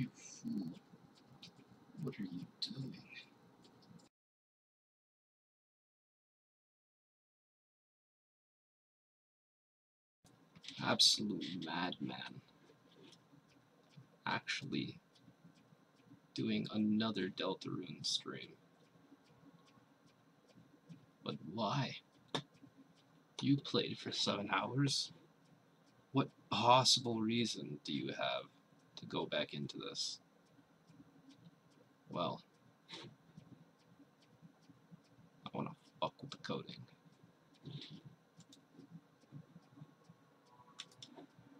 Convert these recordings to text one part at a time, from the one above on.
You fool. What are you doing? Absolute madman. Actually doing another Deltarune stream. But why? You played for 7 hours? What possible reason do you have to go back into this? Well, I want to fuck with the coding.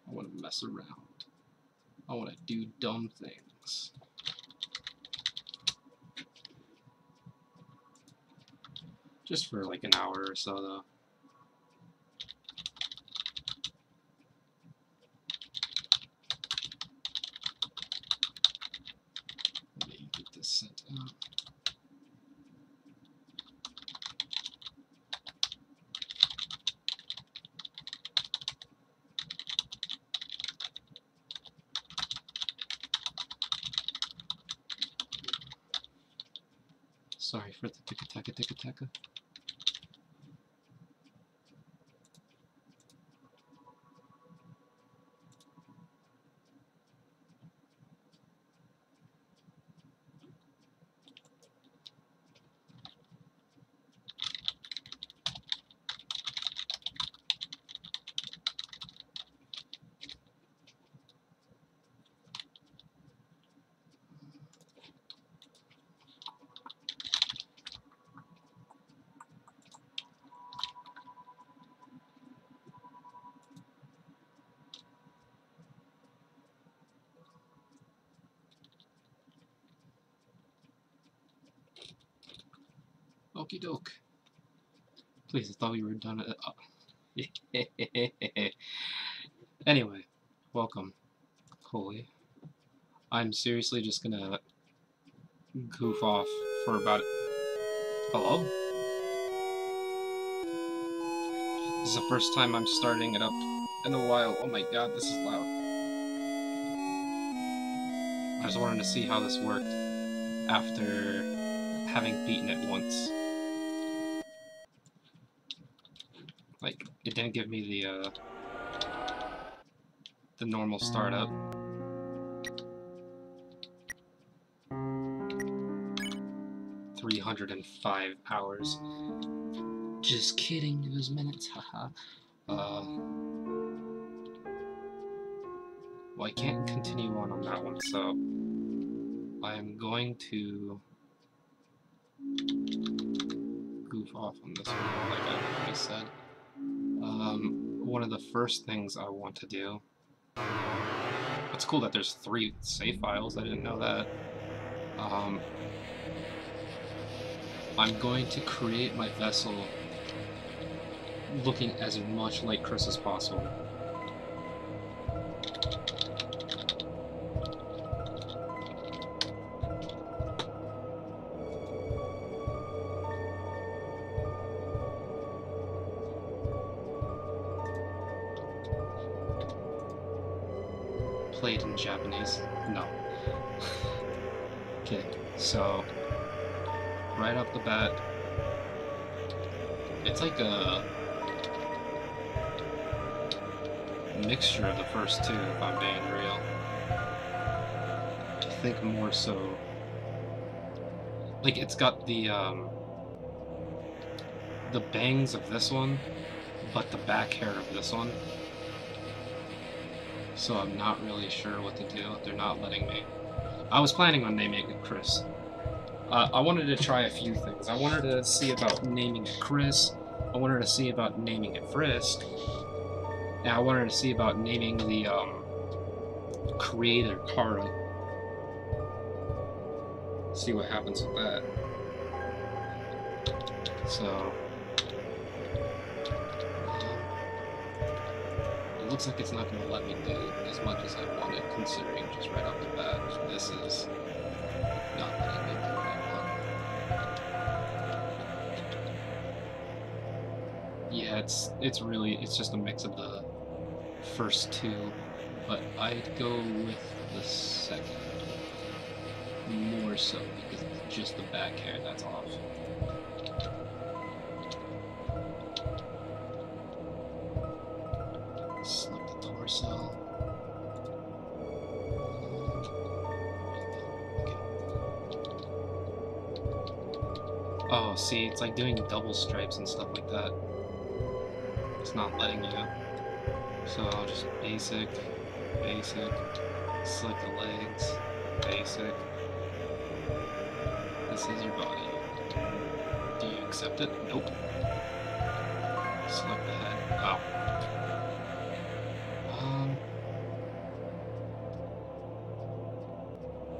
I want to mess around. I want to do dumb things. Just for like an hour or so, though. Let me get this sent out. Sorry for the ticka-taka. Okie doke. Please, I thought we were done at Anyway, welcome. Holy. I'm seriously just gonna goof off for about... Hello? This is the first time I'm starting it up in a while. Oh my god, this is loud. I just wanted to see how this worked after having beaten it once. Like, it didn't give me the normal startup. $305 hours. Just kidding, it was minutes, haha. Well, I can't continue on that one, so I'm going to goof off on this one, like I already said. One of the first things I want to do... It's cool that there's 3 save files, I didn't know that. I'm going to create my vessel looking as much like Chris as possible. Played in Japanese? No. Okay, so right off the bat, it's like a mixture of the first 2, if I'm being real. I think more so, like, it's got the bangs of this one, but the back hair of this one. So I'm not really sure what to do. They're not letting me. I was planning on naming it Chris. I wanted to try a few things. I wanted to see about naming it Chris. I wanted to see about naming it Frisk. And I wanted to see about naming the creator Kara. See what happens with that. So it looks like it's not going to let me do as much as I wanted, considering just right off the bat, this is not letting me do what I want. Yeah, it's just a mix of the first 2, but I'd go with the second. more so because it's just the back hair that's off. Select the torso. Oh, see, it's like doing double stripes and stuff like that. It's not letting you. So I'll just basic, basic, select the legs, basic. This is your body. Do you accept it? Nope. Select the head. Oh.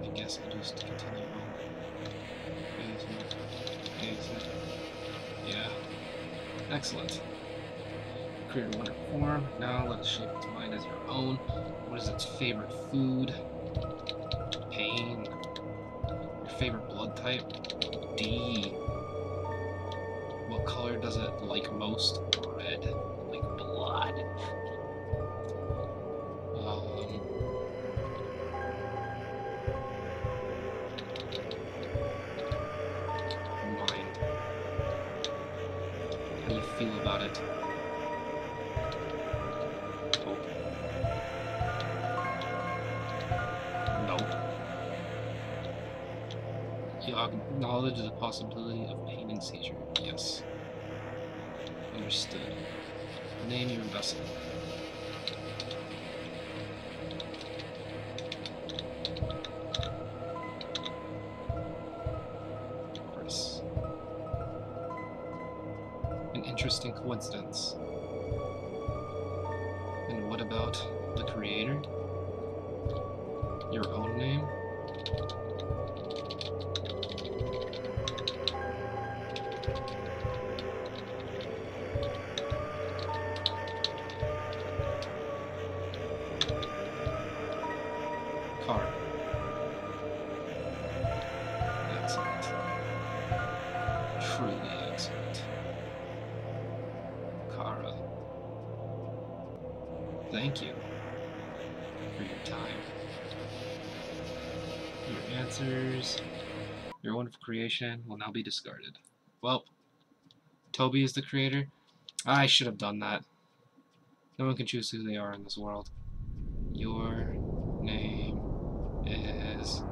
I guess I'll just continue on. Basic. Yeah. Excellent. Create a wonderful form. Now let it shape its mind as your own. What is its favorite food? Pain. Your favorite blood type? D. What color does it like most? Red. Like blood. Mind. How do you feel about it? Hope. Nope. You acknowledge the possibility of pain and seizure. Yes. Understood. Name your vessel. Chris. An interesting coincidence. And what about the creator? Your own name? Kara. Excellent. Truly excellent. Kara. Thank you for your time. Your answers, your wonderful creation will now be discarded. Well, Toby is the creator. I should have done that. No one can choose who they are in this world. Your name is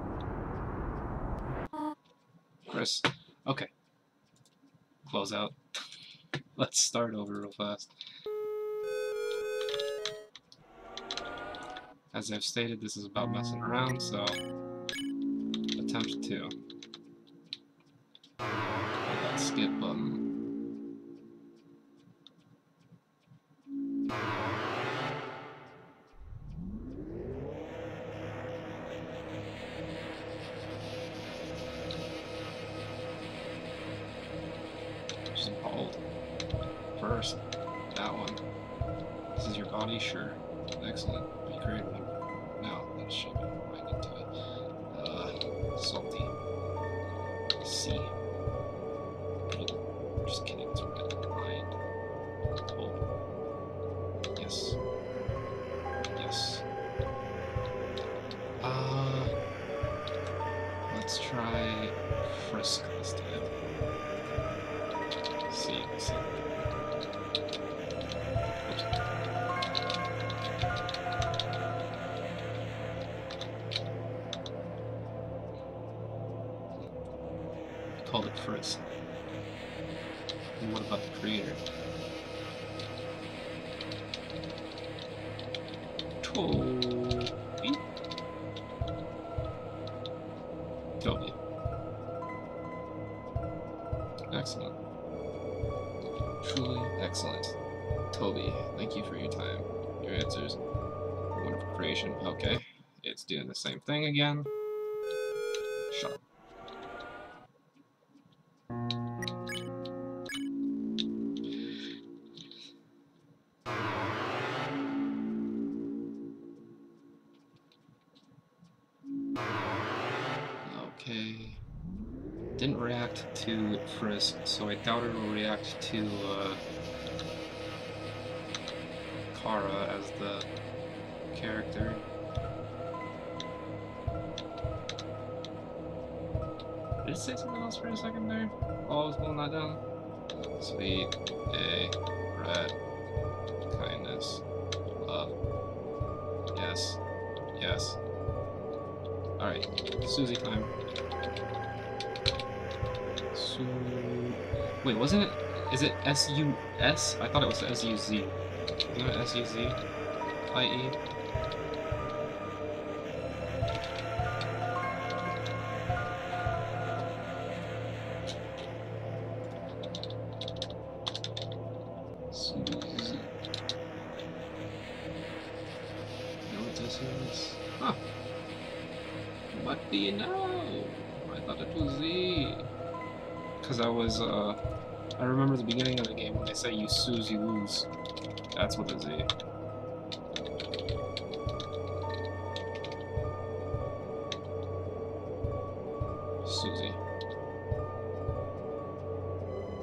Chris. Okay. Close out. Let's start over real fast. As I've stated, this is about messing around, so attempt 2. Hit that skip button. Just hold. First, that one. This is your body? Sure. Excellent. You create one. Now, that should be right into it. Salty. C. Just kidding, it's red. Mind. Hope. Yes. Yes. Let's try Frisk this time. See. Called it Frisk. And what about the creator? Toby. Excellent. Truly excellent. Toby, thank you for your time. Your answers. Wonderful creation. Okay. It's doing the same thing again. Shut up. Okay. Didn't react to Frisk, so I doubt it will react to Kara as the character. Did it say something else for a second there? While I was pulling that down? Sweet, A, red, kindness, love. Yes. Yes. Alright, Susie time. Wait, wasn't it? Is it S-U-S? I thought it was S-U-Z. Isn't it S-U-Z? I-E? Susie. You know what this is? Huh. What do you know? I thought it was Z. Because I remember the beginning of the game when they say you snooze, you lose. That's what it is. Susie.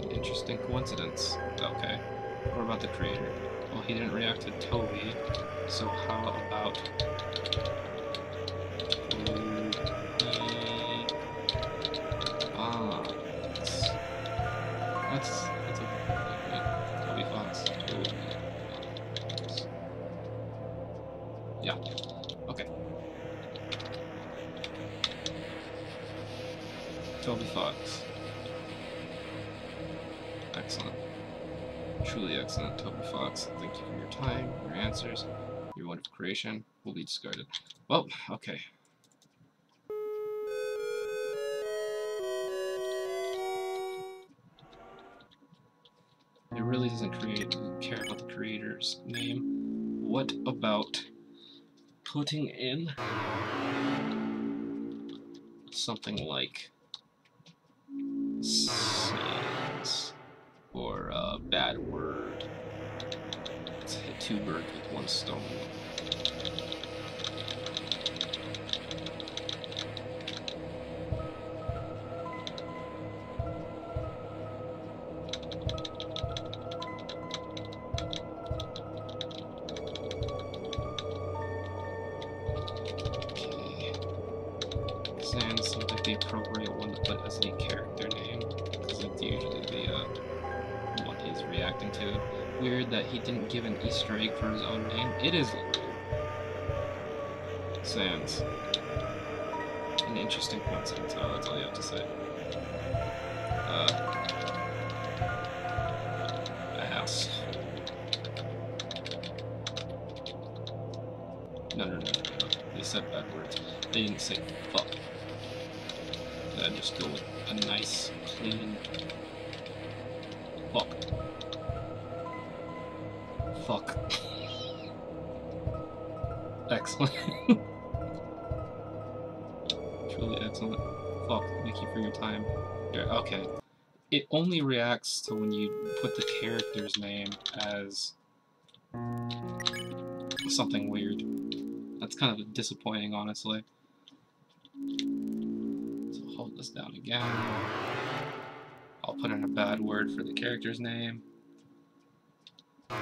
An interesting coincidence. Okay. What about the creator? Well, he didn't react to Toby, so how about Toby? Ah, that's a Toby Fox. Yeah. Okay. Toby Fox. Excellent. Truly excellent, Toby Fox. Thank you for your time, your answers, your wonderful creation will be discarded. Well, okay. It really doesn't care about the creator's name. What about putting in something like sans or a bad word? Let's hit 2 birds with 1 stone. Sans seems like the appropriate one to put as the character name, because it's usually the what he's reacting to. Weird that he didn't give an Easter egg for his own name. It is weird. Sans. An interesting coincidence. Oh, that's all you have to say. Ass. No. They said bad words. They didn't say fuck. I'd just go with a nice, clean fuck. Fuck. Excellent. Truly excellent. Fuck. Thank you for your time. Yeah, okay. It only reacts to when you put the character's name as something weird. That's kind of disappointing, honestly. So hold this down again. I'll put in a bad word for the character's name. I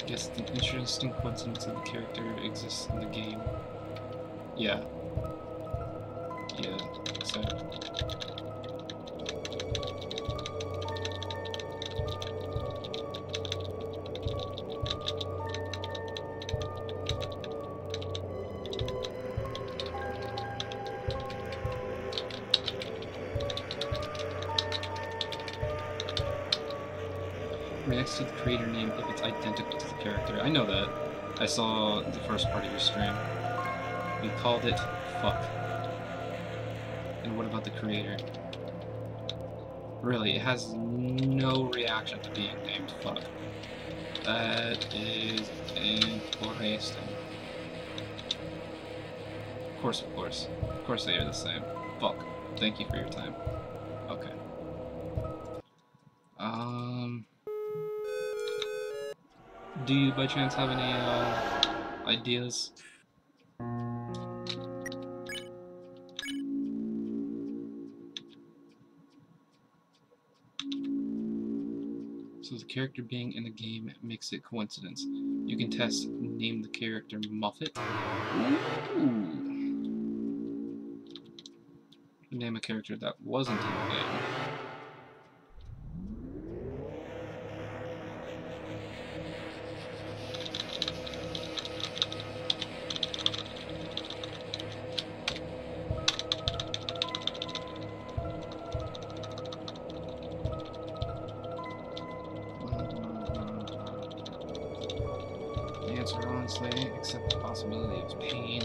guess the interesting coincidence of the character exists in the game. Yeah. Yeah, so... reacts to the creator name if it's identical to the character. I know that. I saw the first part of your stream. We called it fuck. And what about the creator? Really, it has no reaction to being named fuck. That is interesting. Of course. Of course they are the same. Fuck. Thank you for your time. Okay. Do you by chance have any ideas? So character being in the game makes it coincidence. You can test name the character Muffet. Ooh. Name a character that wasn't in the game. Answer honestly, accept the possibility of pain.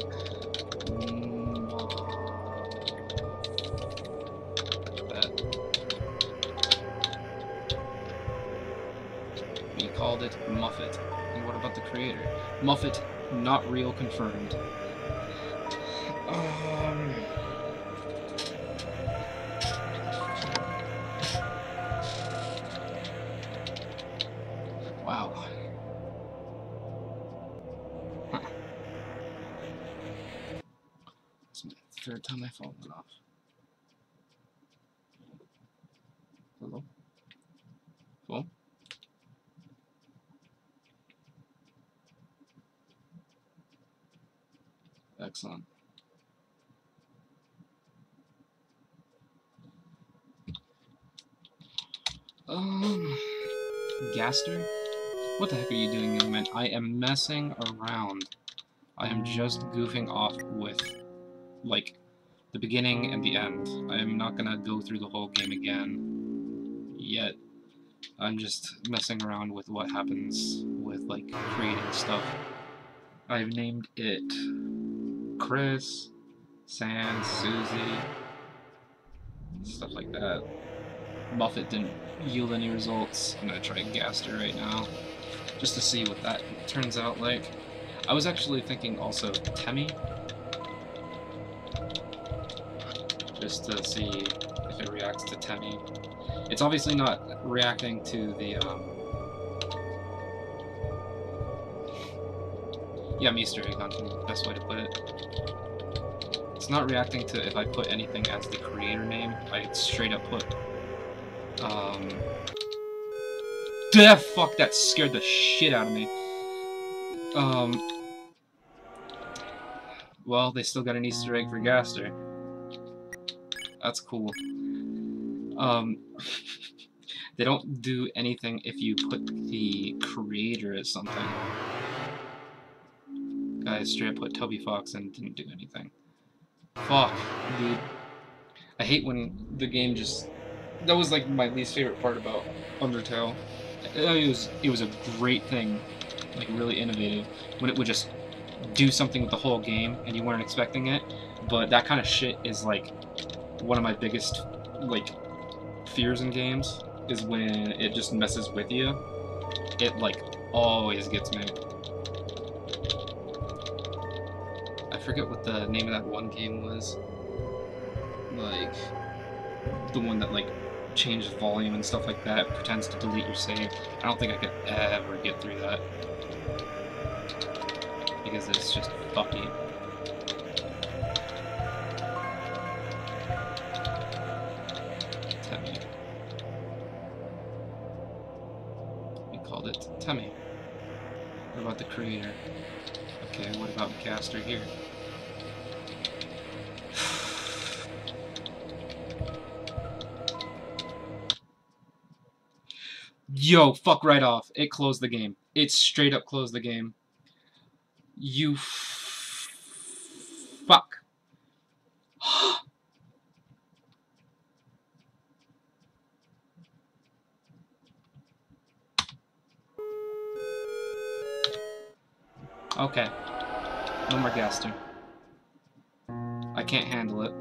He called it Muffet. And what about the creator? Muffet, not real, confirmed. Wow. It's my third time I've fallen off. Hello? Cool. Excellent. Gaster? What the heck are you doing, young man? I am messing around. I am just goofing off with, like, the beginning and the end. I am not gonna go through the whole game again yet. I'm just messing around with what happens with, like, creating stuff. I've named it Chris, Sans, Susie, stuff like that. Muffet didn't yield any results. I'm gonna try Gaster right now, just to see what that turns out like. I was actually thinking also Temmie, just to see if it reacts to Temmie. It's obviously not reacting to the, yeah, Easter egg hunting, best way to put it. It's not reacting to if I put anything as the creator name. I straight up put, fuck, that scared the shit out of me. Well, they still got an Easter egg for Gaster. That's cool. They don't do anything if you put the creator as something. Guys, straight up put Toby Fox and didn't do anything. Fuck, dude. I hate when the game just... That was like my least favorite part about Undertale. It was a great thing, like really innovative, when it would just do something with the whole game and you weren't expecting it. But that kind of shit is like one of my biggest like fears in games, is when it just messes with you. It like always gets me. I forget what the name of that one game was. Like the one that like changes volume and stuff like that, pretends to delete your save. I don't think I could ever get through that, because it's just fucky. Temmie. We called it Temmie. What about the creator? Okay, what about Gaster here? Yo, fuck right off. It closed the game. It straight up closed the game. You fuck. Okay. No more Gaster. I can't handle it.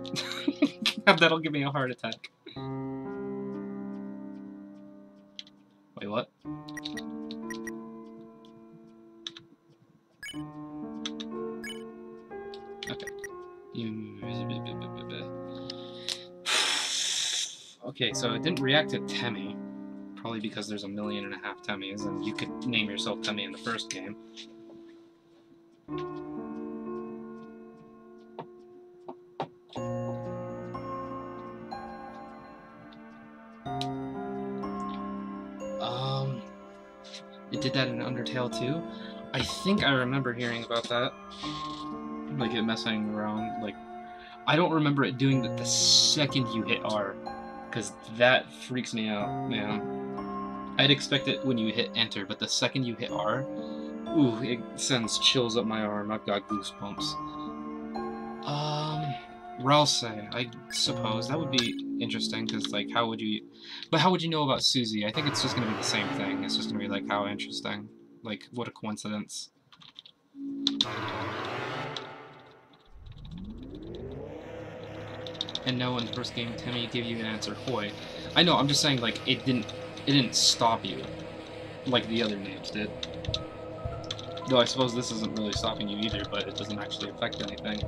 That'll give me a heart attack. Wait, what? Okay. Okay, so it didn't react to Temmie. Probably because there's 1.5 million Temmies, and you could name yourself Temmie in the first game. did that in Undertale too. I think I remember hearing about that. Like it messing around. Like, I don't remember it doing that the second you hit R, because that freaks me out, man. I'd expect it when you hit enter, but the second you hit R, ooh, it sends chills up my arm. I've got goosebumps. Ralse, I suppose that would be interesting, because like, how would you know about Susie? I think it's just gonna be the same thing. It's just gonna be like, how interesting, like, what a coincidence. And no, in the first game, Timmy gave you an answer, hoy. I know, I'm just saying, like, it didn't stop you, like the other names did. Though I suppose this isn't really stopping you either, but it doesn't actually affect anything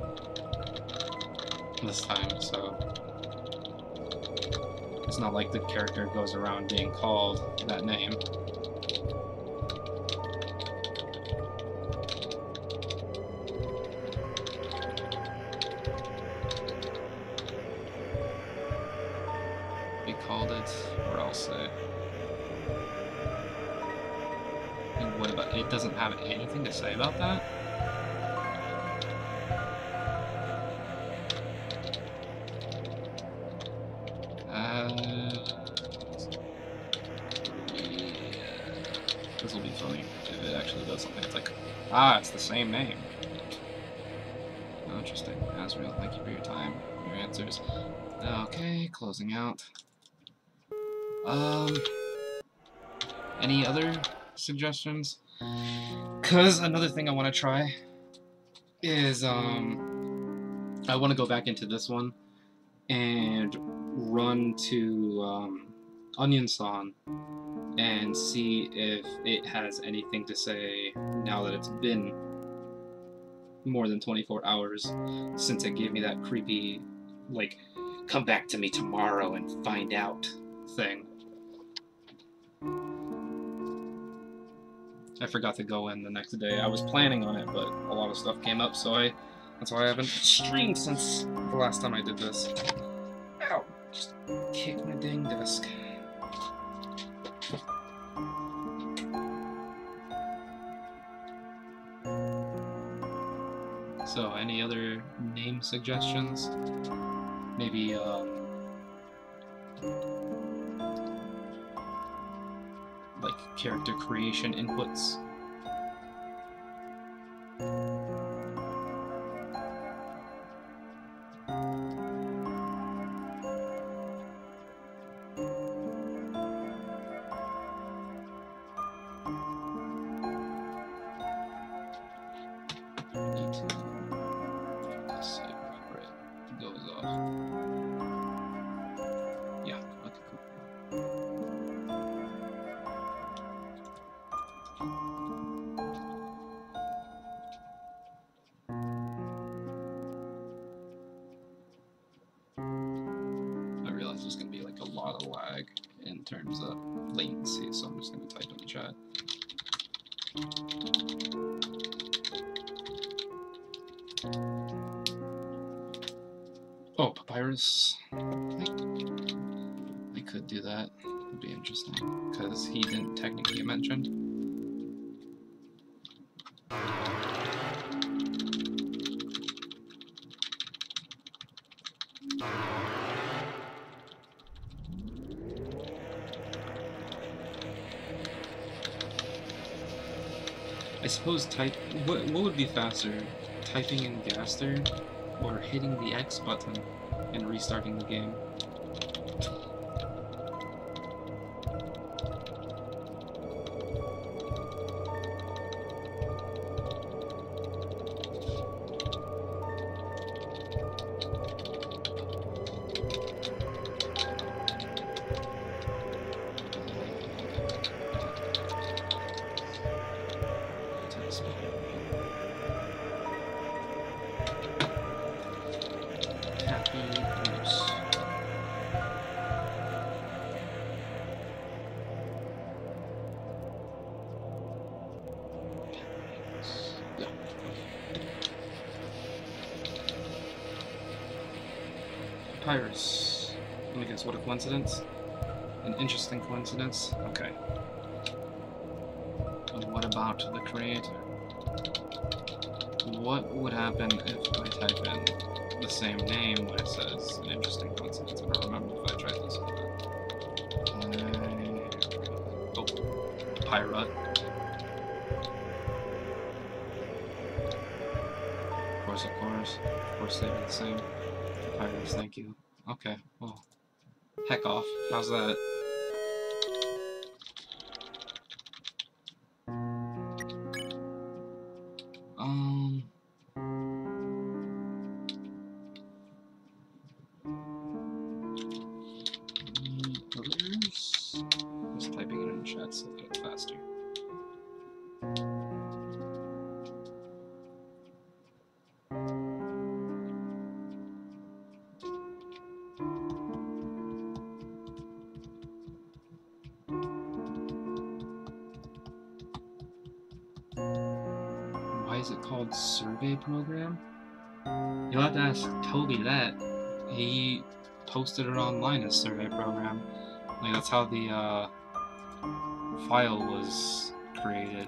this time, so it's not like the character goes around being called that name. We called it, or I'll say. And what about, it doesn't have anything to say about that? This will be funny if it actually does something. It's like, ah, it's the same name. Oh, interesting. Asriel, thank you for your time, your answers. Okay, closing out. Any other suggestions? Cause another thing I want to try is, I want to go back into this one and run to, Onion San and see if it has anything to say now that it's been more than 24 hours since it gave me that creepy, like, come back to me tomorrow and find out thing. I forgot to go in the next day. I was planning on it, but a lot of stuff came up, so that's why I haven't streamed since the last time I did this. Ow! Just kick my dang desk. So, any other name suggestions? Maybe, like, character creation inputs? There's going to be like a lot of lag in terms of latency, so I'm just going to type in the chat. Oh, Papyrus. I could do that. It'd be interesting, because he didn't technically get mentioned. I suppose what would be faster, typing in Gaster or hitting the X button and restarting the game? Papyrus. Let me guess, what a coincidence? An interesting coincidence? Okay. What about the creator? What would happen if I type in the same name when it says an interesting coincidence? I don't remember if I tried this or not. Oh, Pirate. Of course they'd be the same. Pirates, thank you. Okay, well, heck off. How's that? Others? Just typing it in chat so I get it faster. Why is it called survey program? You'll have to ask Toby that. He posted it online as survey program. Like, that's how the file was created.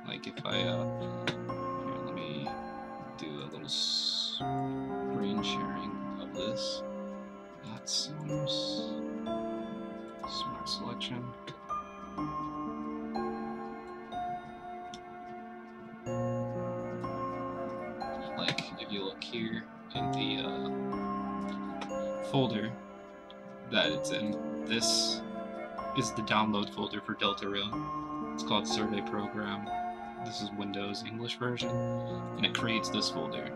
Like, if I here, let me do a little screen sharing of this. That's smart selection. Like, if you look here in the folder that it's in, this is the download folder for Deltarune. It's called Survey Program. This is Windows English version, and it creates this folder.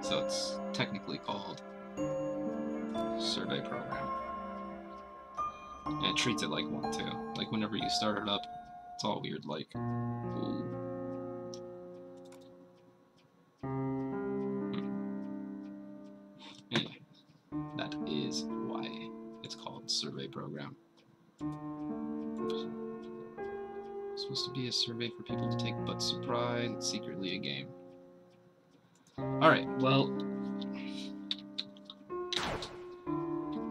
So it's technically called Survey Program. And it treats it like one too. Like whenever you start it up, it's all weird like, ooh. Anyway, that is why it's called Survey Program. It's supposed to be a survey for people to take, but surprise, it's secretly a game. Alright, well,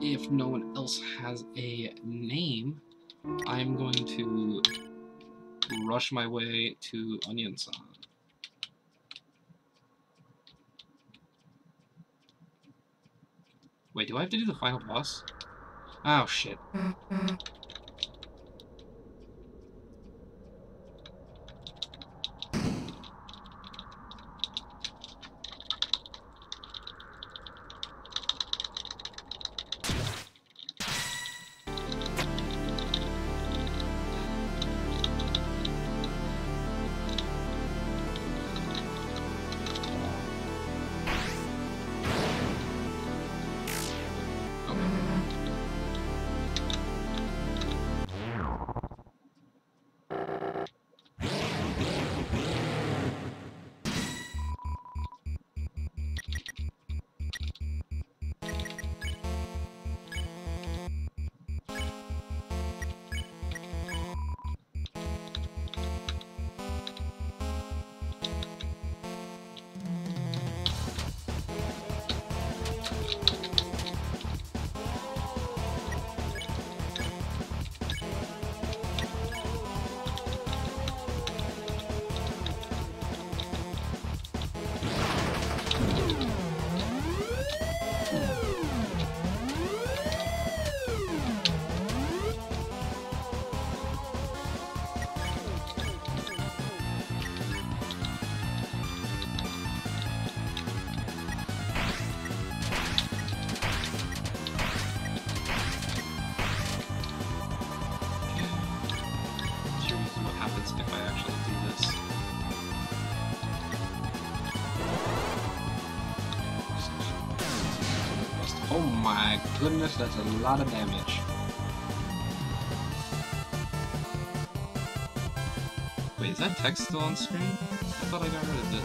if no one else has a name, I'm going to rush my way to Onion-san. Wait, do I have to do the final boss? Oh, shit. Oh my goodness, that's a lot of damage. Wait, is that text still on screen? I thought I got rid of it.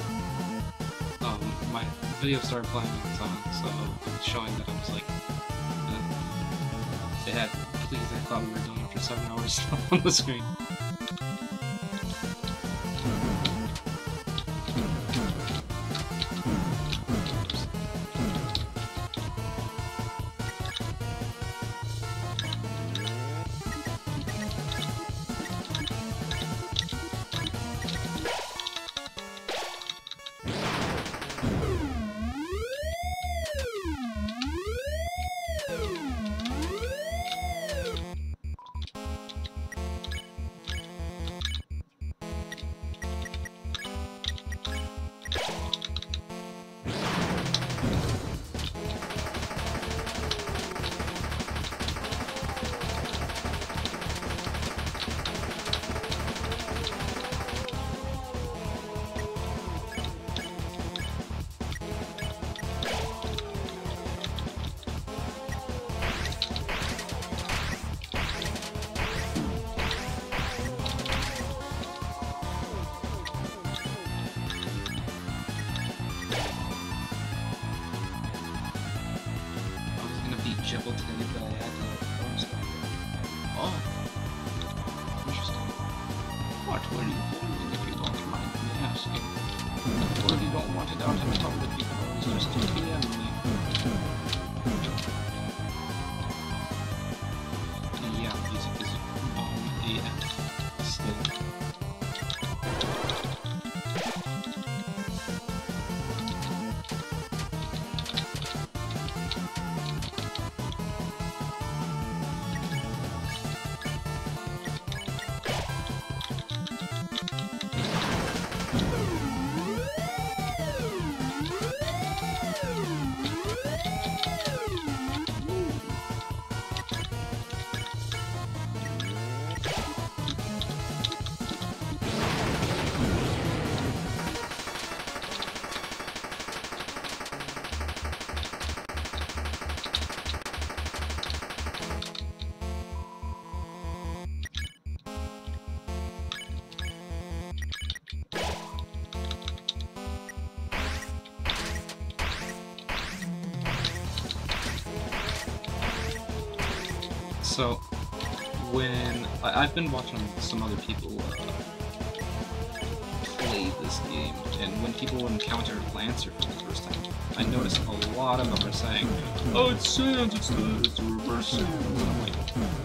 Oh, my video started playing on its own, so it's showing that I was like... it had, please, I thought we were done after 7 hours still on the screen. pointed out how dumb the people always just to PM me. And yeah, music is AM still. So, when I've been watching some other people play this game, and when people encounter Lancer for the first time, I noticed a lot of them are saying, "Oh, it's Sans, it's a reverse Sans." And I'm like,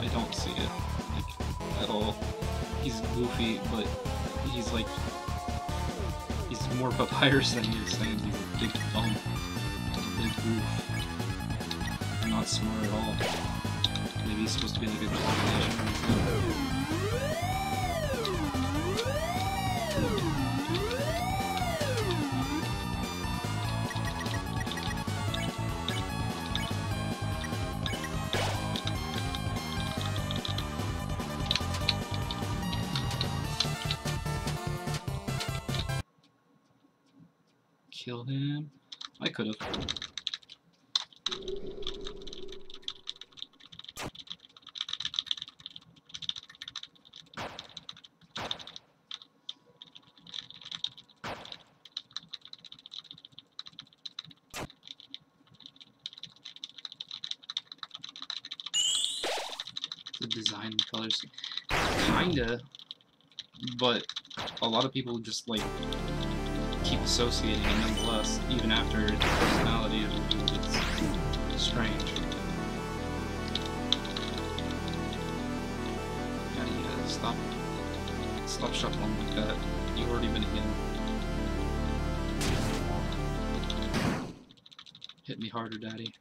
I don't see it, like, at all. He's goofy, but he's like, he's more Papyrus than he is Sans. He's a big bump, a big goof, not smart at all. Maybe he's supposed to be like a combination. Kill him? I could have. The design, the colors, kinda, but a lot of people just like keep associating it nonetheless, even after the personality of it. It's strange. Yeah, stop shuffling like that. You've already been in. Hit me harder, daddy.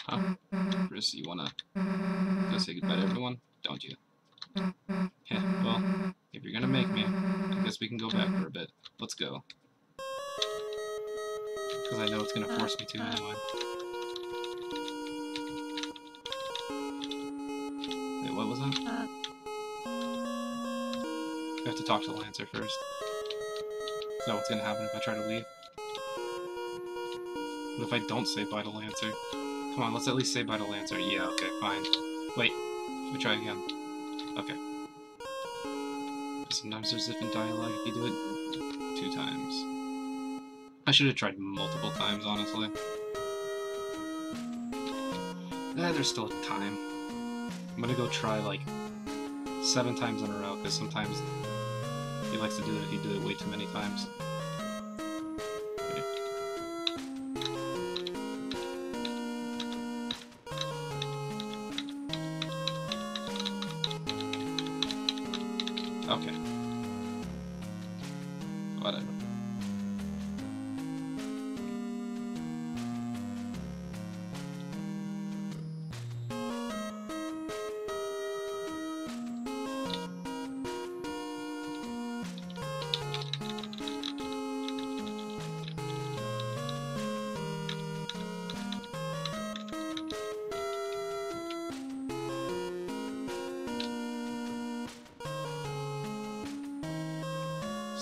Huh? Chris, you wanna go say goodbye to everyone? Don't you? Yeah, well, if you're gonna make me, I guess we can go back for a bit. Let's go. Because I know it's gonna force me to anyway. Wait, what was that? I have to talk to Lancer first. Is that what's gonna happen if I try to leave? What if I don't say bye to Lancer? Come on, let's at least say bye to Lancer. Yeah, okay, fine. Wait, let me try again. Okay. Sometimes there's different dialogue if you do it 2 times. I should have tried multiple times, honestly. There's still time. I'm gonna go try like 7 times in a row, because sometimes he likes to do it if you do it way too many times. Okay. Whatever.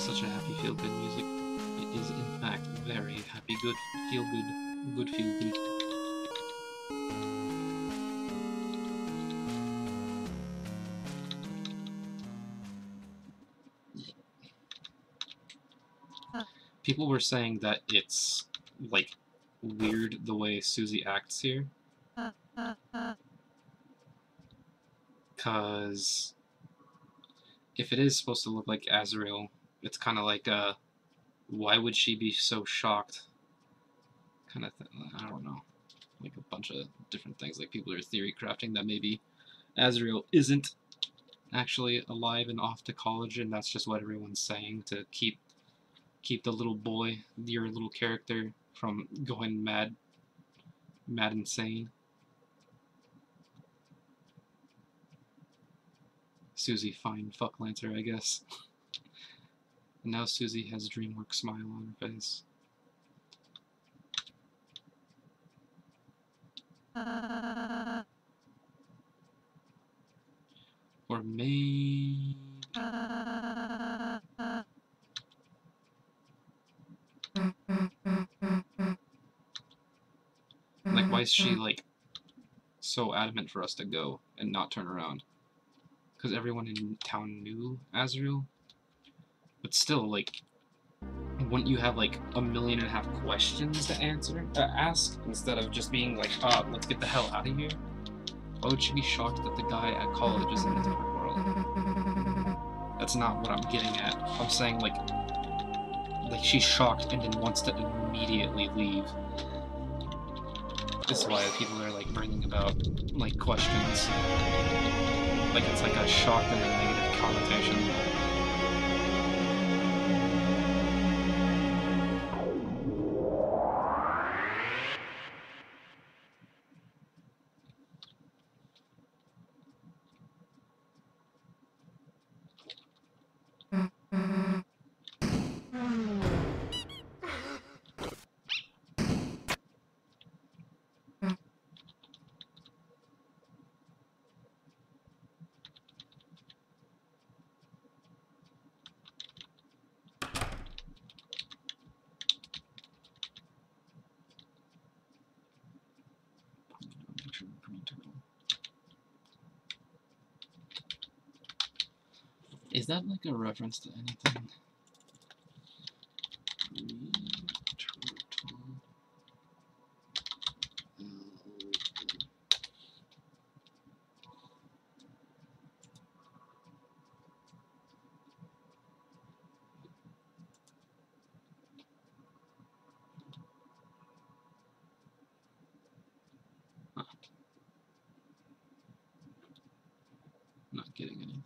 such a happy feel-good music. It is in fact very happy, good, feel-good, good feel-good. People were saying that it's, like, weird the way Susie acts here. Because if it is supposed to look like Azrael, it's kind of like, why would she be so shocked? Kind of thing. I don't know. Like a bunch of different things. Like people are theory crafting that maybe Azrael isn't actually alive and off to college, and that's just what everyone's saying to keep the little boy, your little character, from going mad insane. Susie, fine, fuck Lancer, I guess. And now Susie has a DreamWorks smile on her face. Or maybe... Like, why is she, like, so adamant for us to go and not turn around? Because everyone in town knew Azrael? But still, like, wouldn't you have, like, 1.5 million questions to ask, instead of just being like, let's get the hell out of here? Why would she be shocked that the guy at college is in a different world? That's not what I'm getting at. I'm saying, like she's shocked and then wants to immediately leave. This is why people are, like, bringing about, like, questions. Like, it's like a shock and a negative connotation. Is that like a reference to anything? Huh. Not getting anything.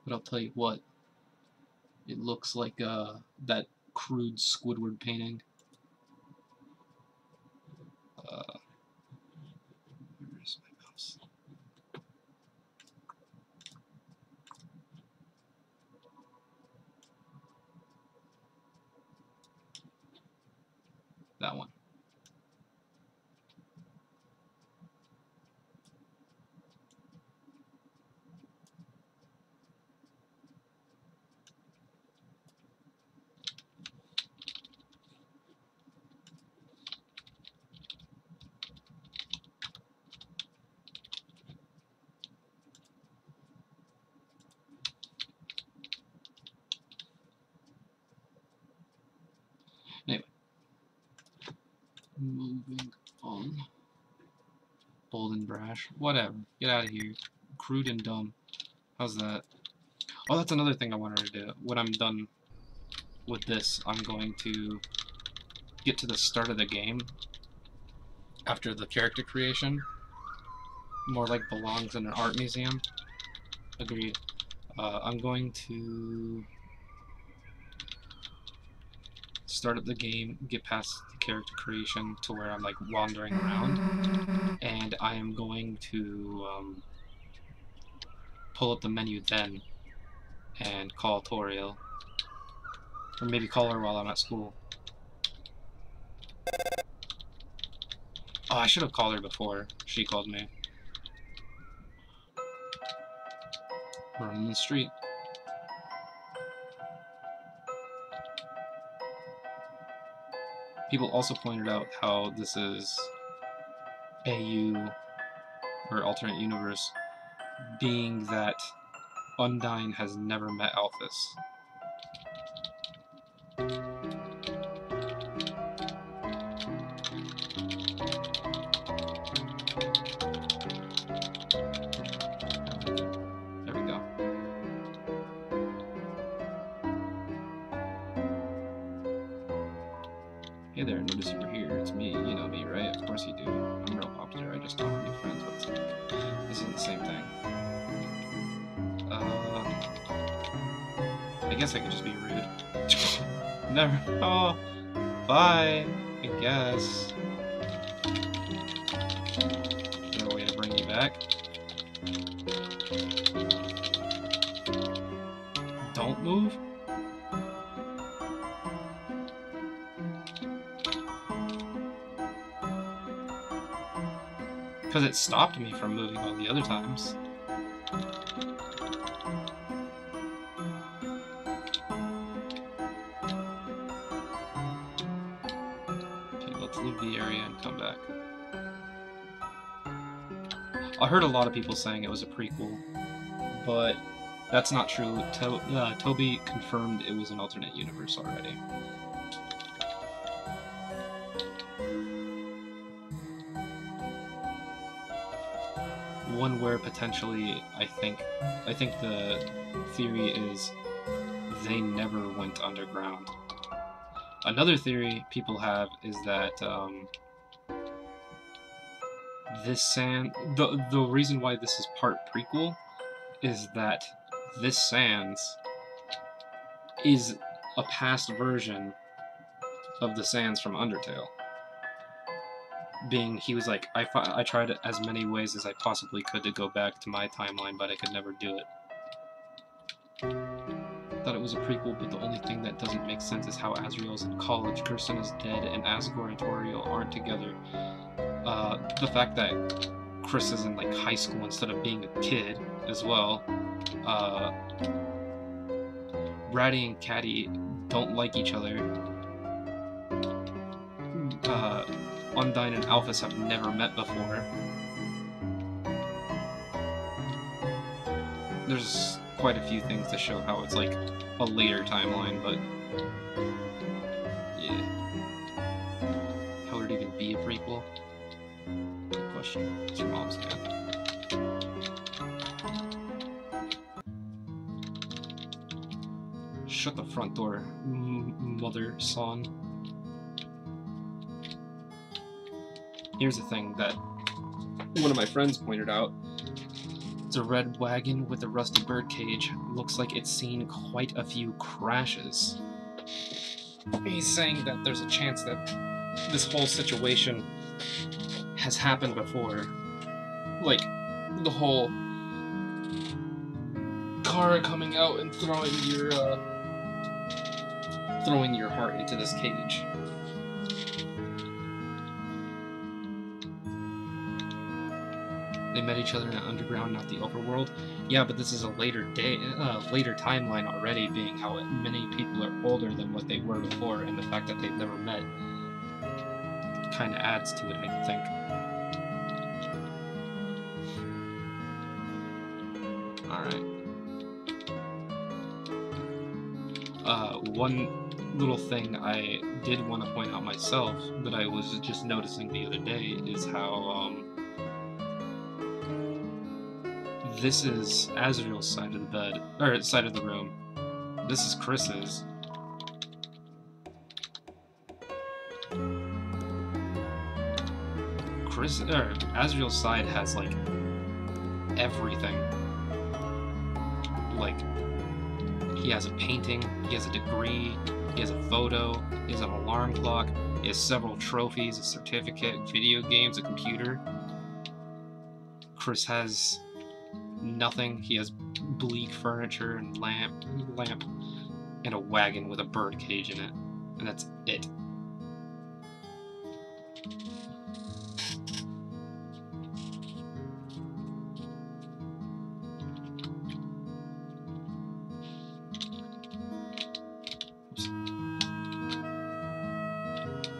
But I'll tell you what, it looks like that crude Squidward painting. Where's my mouse? That one. Anyway, moving on. Bold and brash. Whatever. Get out of here. Crude and dumb. How's that? Oh, that's another thing I wanted to do. When I'm done with this, I'm going to get to the start of the game after the character creation. More like belongs in an art museum. Agreed. I'm going to start up the game, get past the character creation to where I'm like wandering around, and I am going to pull up the menu then and call Toriel, or maybe call her while I'm at school. Oh, I should have called her before she called me. Running the street. People also pointed out how this is AU, or alternate universe, being that Undyne has never met Alphys. There we go. Hey there, notice you were here. It's me. You know me, right? Of course you do. I'm real popular. I just don't have any friends, but this isn't the same thing. I guess I could just be rude. Never. Oh, bye. I guess. Is there a way to bring you back? Don't move? Because it stopped me from moving all the other times. Okay, let's leave the area and come back. I heard a lot of people saying it was a prequel, but that's not true. Toby confirmed it was an alternate universe already. One where potentially, I think the theory is they never went underground. Another theory people have is that this sand, the reason why this is part prequel is that this Sans is a past version of the Sans from Undertale. Being, he was like, I tried as many ways as I possibly could to go back to my timeline, but I could never do it. Thought it was a prequel, but the only thing that doesn't make sense is how Azrael's in college, Kirsten is dead, and Asgore and Toriel aren't together. The fact that Chris is in like high school instead of being a kid as well. Ratty and Catty don't like each other. Undyne and Alphys have never met before. There's quite a few things to show how it's like a later timeline, but yeah. How would it even be a prequel? Good question. It's your mom's dad. Shut the front door, mother, son. Here's the thing that one of my friends pointed out. It's a red wagon with a rusty bird cage. Looks like it's seen quite a few crashes. He's saying that there's a chance that this whole situation has happened before. Like, the whole car coming out and throwing your heart into this cage. They met each other in the underground, not the overworld. Yeah, but this is a later timeline already, being how many people are older than what they were before, and the fact that they've never met kind of adds to it, I think. Alright. One little thing I did want to point out myself that I was just noticing the other day is how, this is Azrael's side of the bed, or side of the room. This is Chris's. Azrael's side has like everything. Like, he has a painting, he has a degree, he has a photo, he has an alarm clock, he has several trophies, a certificate, video games, a computer. Chris has nothing. He has bleak furniture and lamp, and a wagon with a bird cage in it, and that's it.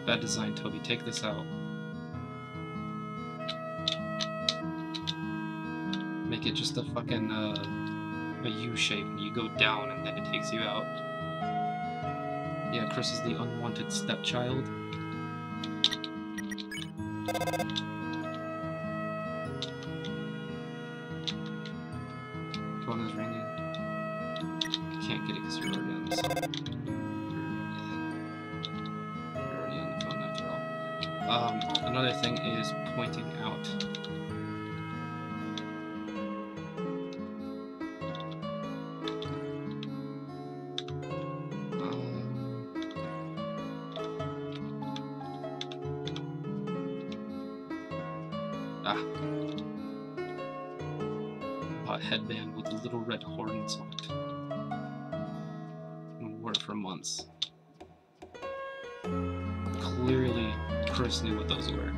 Bad design, Toby. Take this out. Make it just a fucking, a U shape, and you go down, and then it takes you out. Yeah, Chris is the unwanted stepchild. Phone is ringing. You can't get it because you're already on the side. You're already on the phone after all. Another thing is pointing out. A headband with little red horns on it. And wore it for months. Clearly, Chris knew what those were.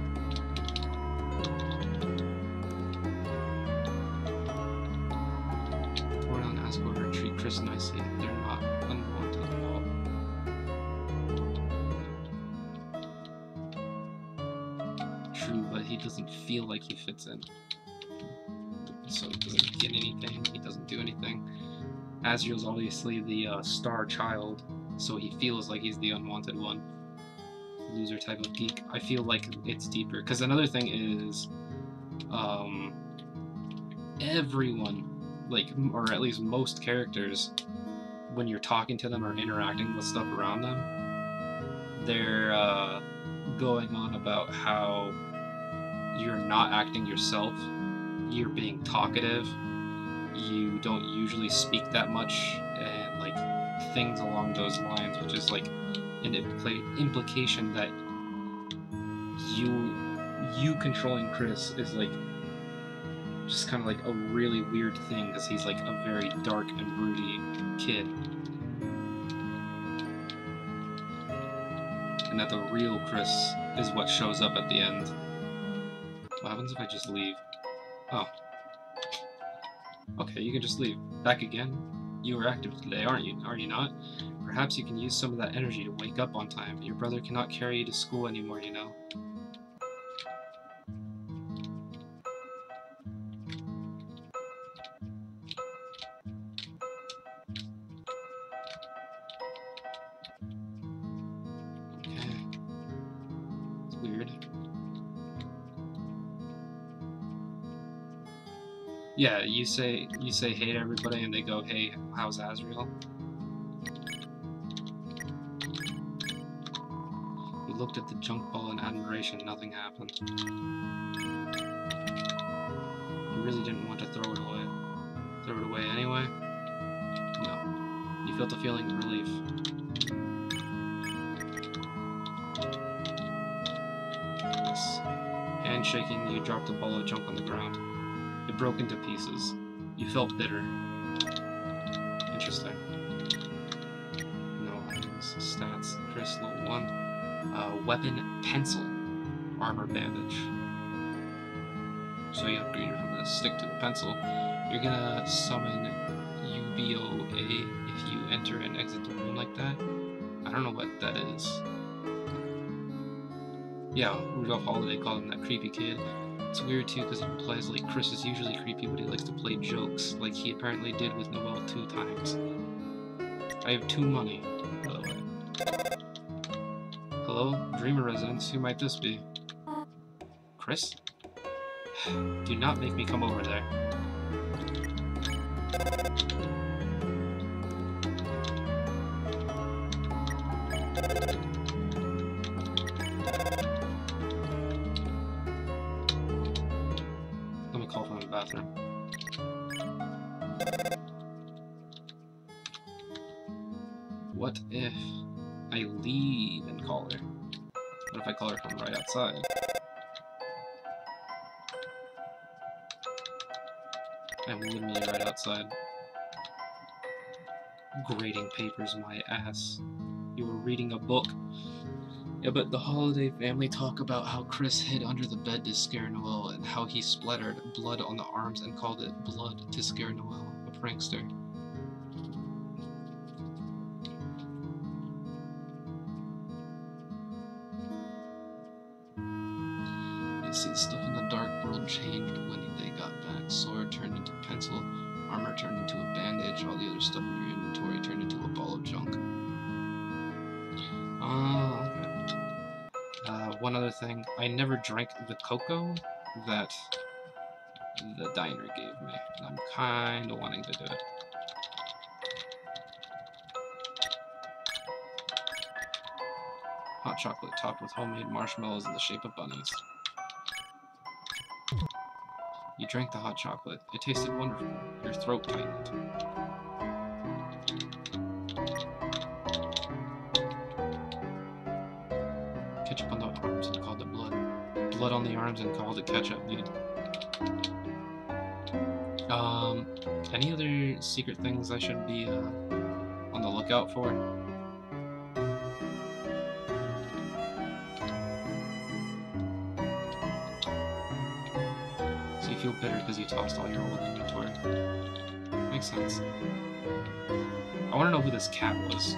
Or on ask her to treat Chris nicely. They're not unwanted at all. True, but he doesn't feel like he fits in. So he doesn't get anything, he doesn't do anything. Azriel's obviously the star child, so he feels like he's the unwanted one. Loser type of geek. I feel like it's deeper. Because another thing is, everyone, like, or at least most characters, when you're talking to them or interacting with stuff around them, they're going on about how you're not acting yourself. You're being talkative, you don't usually speak that much, and like things along those lines, which is like an implication that you controlling Chris is like just kind of like a really weird thing, because he's like a very dark and broody kid, and that the real Chris is what shows up at the end. What happens if I just leave? Oh. Okay, you can just leave. Back again? You were active today, aren't you? Are you not? Perhaps you can use some of that energy to wake up on time. Your brother cannot carry you to school anymore, you know. Okay. It's weird. Yeah, you say hey to everybody, and they go, hey, how's Azriel? We looked at the junk ball in admiration, nothing happened. You really didn't want to throw it away. Throw it away anyway? No. You felt a feeling of relief. Yes. Handshaking, you dropped a ball of junk on the ground. It broke into pieces. You felt bitter. Interesting. No items. Stats. Chris, level 1. Weapon, pencil. Armor, bandage. So you upgrade from a stick to a pencil. You're gonna summon UBOA if you enter and exit the room like that. I don't know what that is. Yeah, Rudolph Holiday called him that creepy kid. It's weird too, because it implies like Chris is usually creepy, but he likes to play jokes, like he apparently did with Noelle 2 times. I have 2 money, by the way. Hello? Dreamer residence, who might this be? Chris? Do not make me come over there. Let me call from the bathroom. What if I leave and call her? What if I call her from right outside? I'm literally right outside. Grading papers, my ass. You were reading a book. Yeah, but the Holiday family talk about how Chris hid under the bed to scare Noelle, and how he splattered blood on the arms and called it blood to scare Noelle, a prankster. See, the stuff in the dark world changed when they got back. Sword turned into pencil, armor turned into a bandage, all the other stuff in your inventory turned into a ball of junk. Okay. One other thing, I never drank the cocoa that the diner gave me, and I'm kinda wanting to do it. Hot chocolate topped with homemade marshmallows in the shape of bunnies. You drank the hot chocolate. It tasted wonderful. Your throat tightened. Ketchup on the arms and called it blood. Blood on the arms and called it ketchup, dude. Any other secret things I should be on the lookout for? So you feel bitter because you tossed all your old inventory. Makes sense. I want to know who this cat was.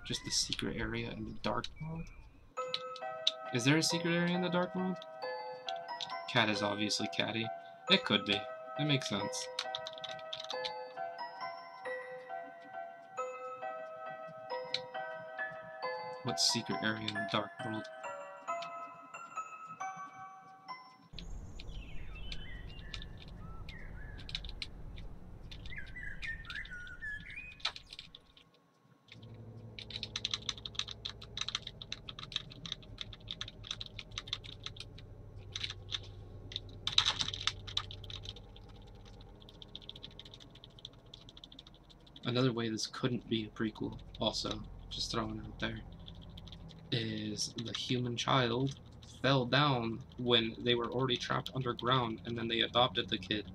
Just the secret area in the dark world? Is there a secret area in the dark world? Cat is obviously catty. It could be. It makes sense. What secret area in the dark world? Another way this couldn't be a prequel, also, just throwing it out there, is the human child fell down when they were already trapped underground, and then they adopted the kid.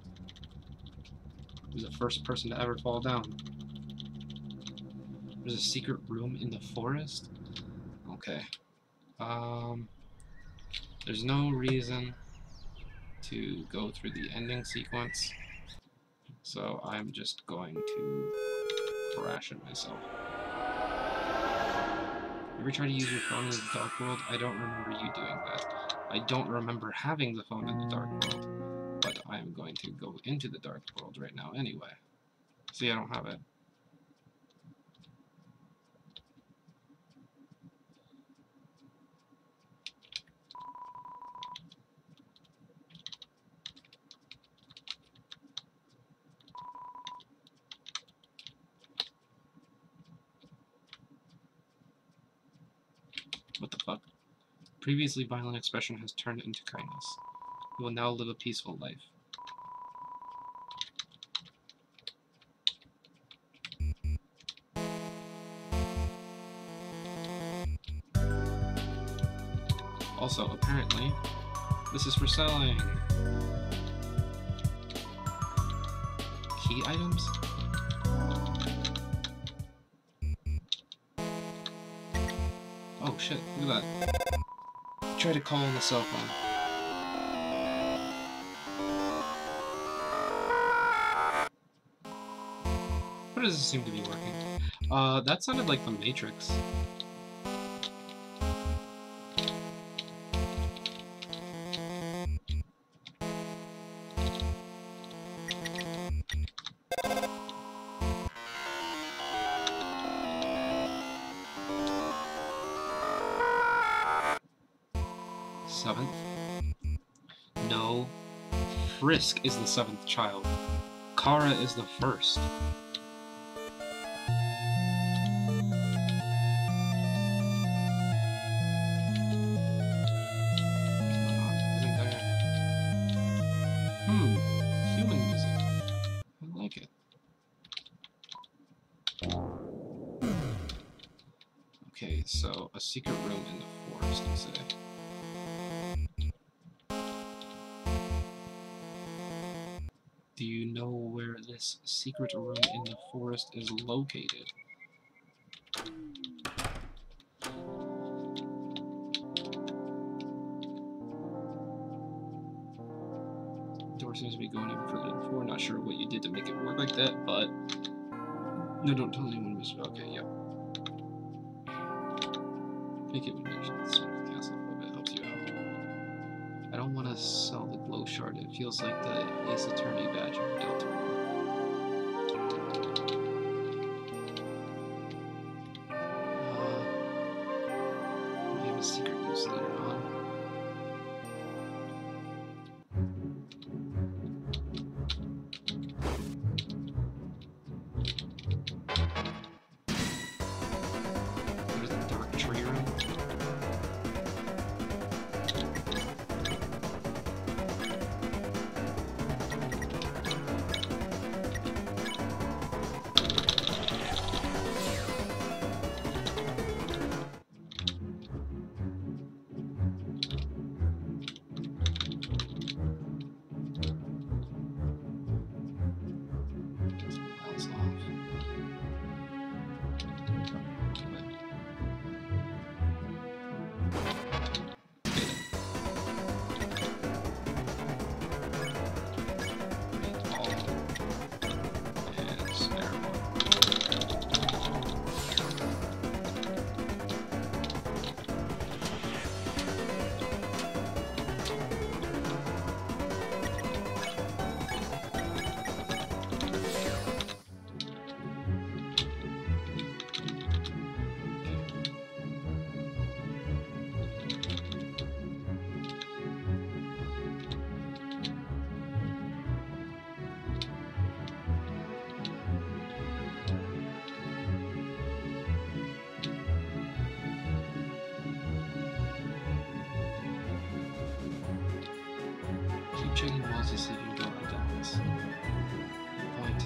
He was the first person to ever fall down. There's a secret room in the forest? Okay. There's no reason to go through the ending sequence, so I'm just going to crash it myself. You ever try to use your phone in the dark world? I don't remember you doing that. I don't remember having the phone in the dark world, but I am going to go into the dark world right now anyway. See, I don't have it. What the fuck? Previously violent expression has turned into kindness. You will now live a peaceful life. Also, apparently, this is for selling. Key items? Oh shit, look at that. Try to call on the cell phone. What does this seem to be working? That sounded like the Matrix. Seventh? No. Frisk is the seventh child. Kara is the first. Human music. I like it. So, a secret room in the forest, you say? Do you know where this secret room in the forest is located? The door seems to be going even further than before. Not sure what you did to make it work like that, but... No, don't tell anyone, Mr. Okay, yep. Make it when you mention this sort of castle if it helps you out. I don't want to sell the glow shard. It feels like the Ace Attorney badge of Deltarune. We have a secret use later on. There's the dark tree room. Checking walls to see if you can go down this point.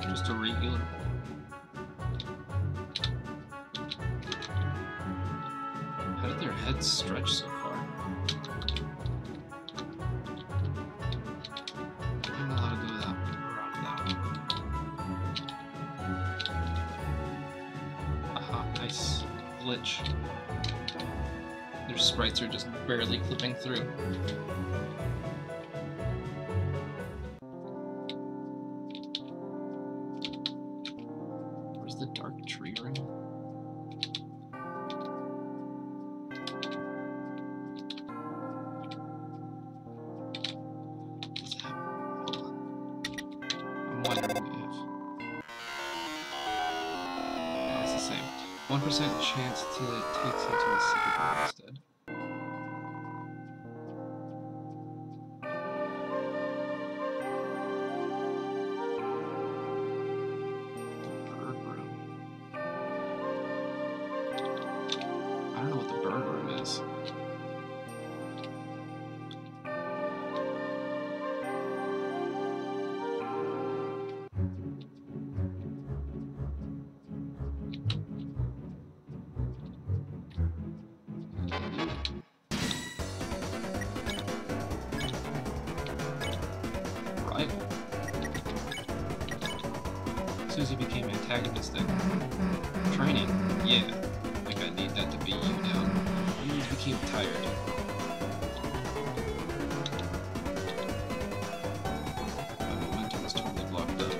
Just a regular. How did their heads stretch so far? I'm not allowed to go around that one. Aha, nice glitch. Their sprites are just barely clipping through. The dark tree room. What's happening? Hold on. I'm wondering if... No, it's the same. 1% chance till it takes you to a secret room instead. I don't know what the bird room is. Rival. Susie became antagonistic. Training, yeah. Like I need that to be you now. You became tired. My momentum is totally blocked up. Okay.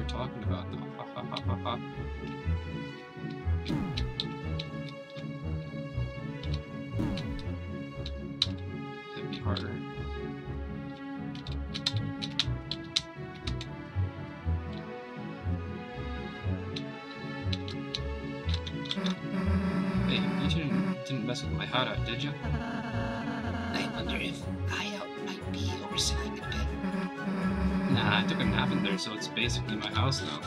you're talking about now. Ha ha ha ha ha. It'd be harder. Hey, you didn't mess with my hideout, did you? I wonder if hideout might be overselling it a bit. Nah, I took a nap in there, so it's basically my house now.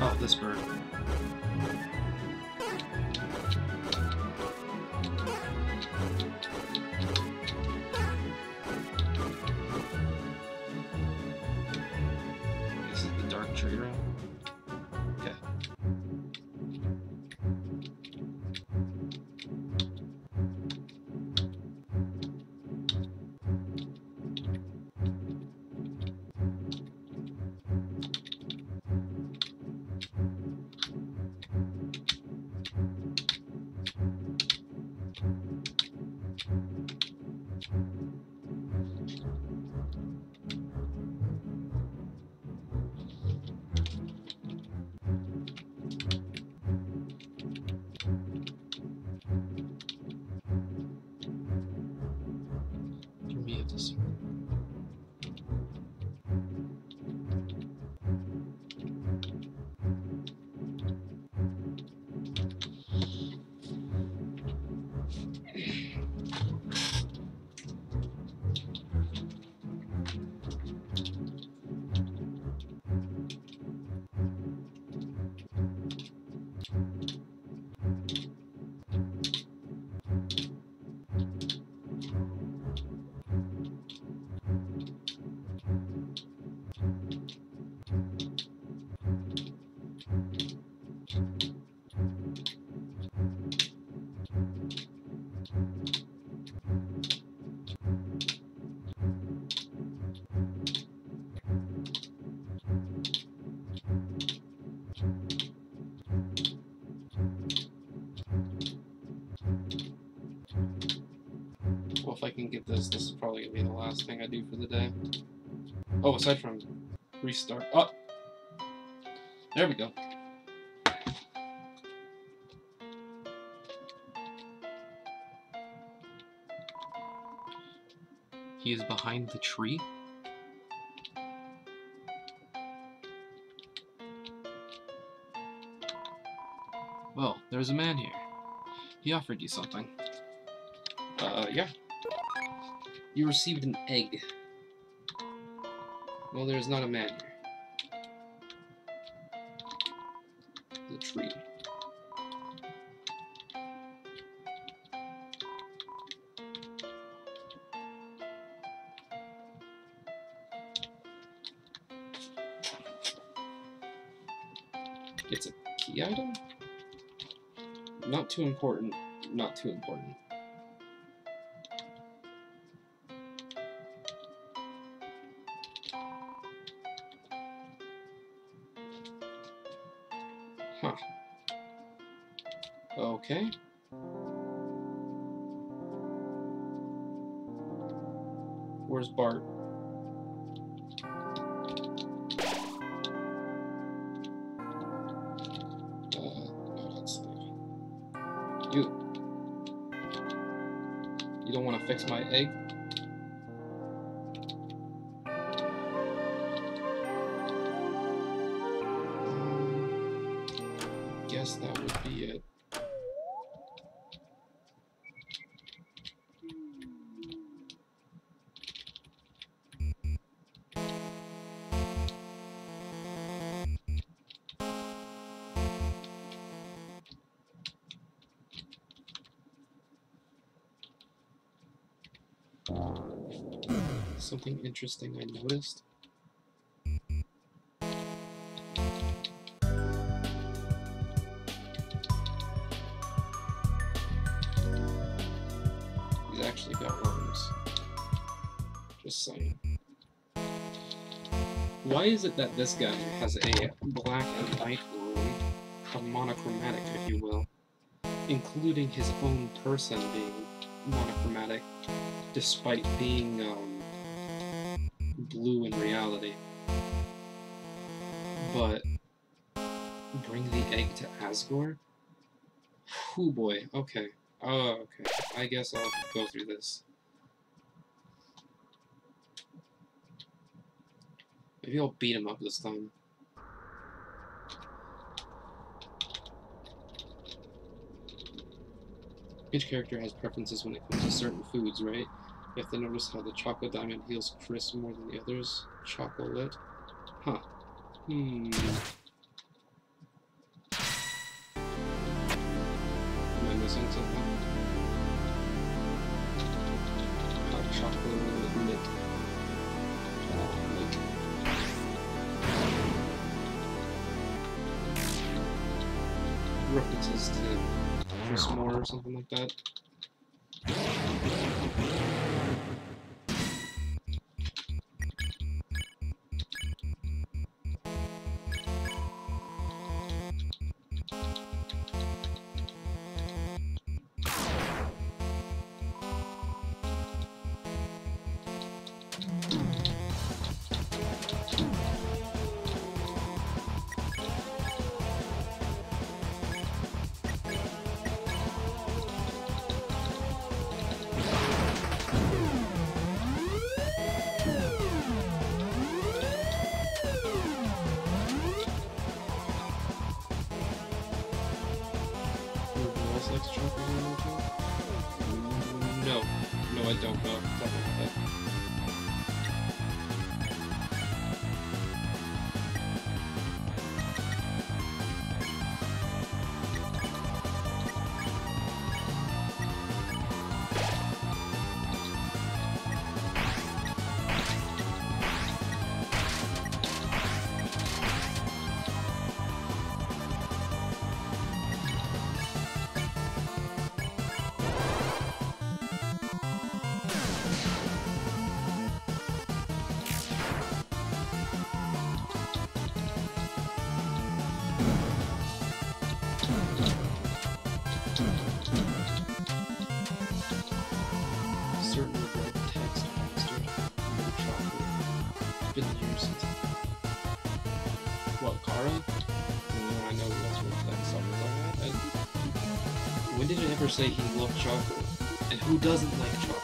Oh, this bird. This is the dark tree room. Okay. For me, it's a Well, if I can get this is probably gonna be the last thing I do for the day. Oh, aside from restart. Oh! There we go. He is behind the tree? Well, there's a man here. He offered you something. Yeah. You received an egg. Well, there's not a man here. The tree. It's a key item? Not too important. Not too important. Huh. Okay. Where's Bart? No, that's you. You don't want to fix my egg? Guess that would be it. Something interesting I noticed. He's actually got worms. Just saying. Why is it that this guy has a black and white room a monochromatic, if you will, including his own person being monochromatic, despite being blue in reality. But bring the egg to Asgore? Oh boy, okay. Oh, okay. I guess I'll go through this. Maybe I'll beat him up this time. Each character has preferences when it comes to certain foods, right? You have to notice how the Choco Diamond heals Chris more than the others. Chocolate. Huh. Am I missing something? Hot chocolate lit. References to Chris Moore or something like that. No, I don't know. When did it ever say he loved chocolate? And who doesn't like chocolate?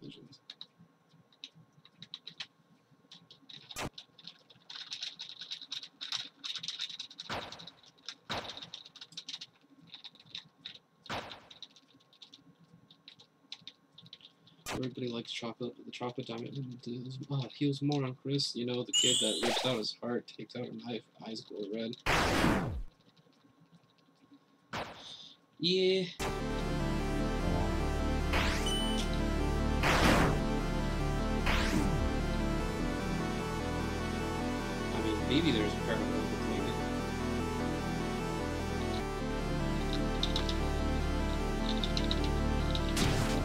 decisions. Everybody likes chocolate, but the chocolate diamond heals more on Chris. You know, the kid that rips out his heart, takes out a knife, eyes glow red. Yeah. I mean, maybe there's a parallel between it.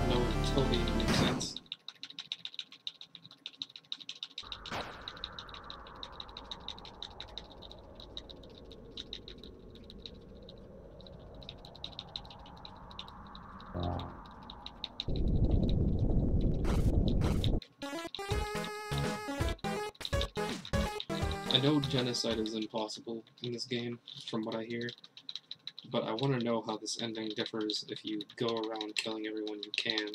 No, it totally makes sense. I know genocide is impossible in this game, from what I hear, but I want to know how this ending differs if you go around killing everyone you can.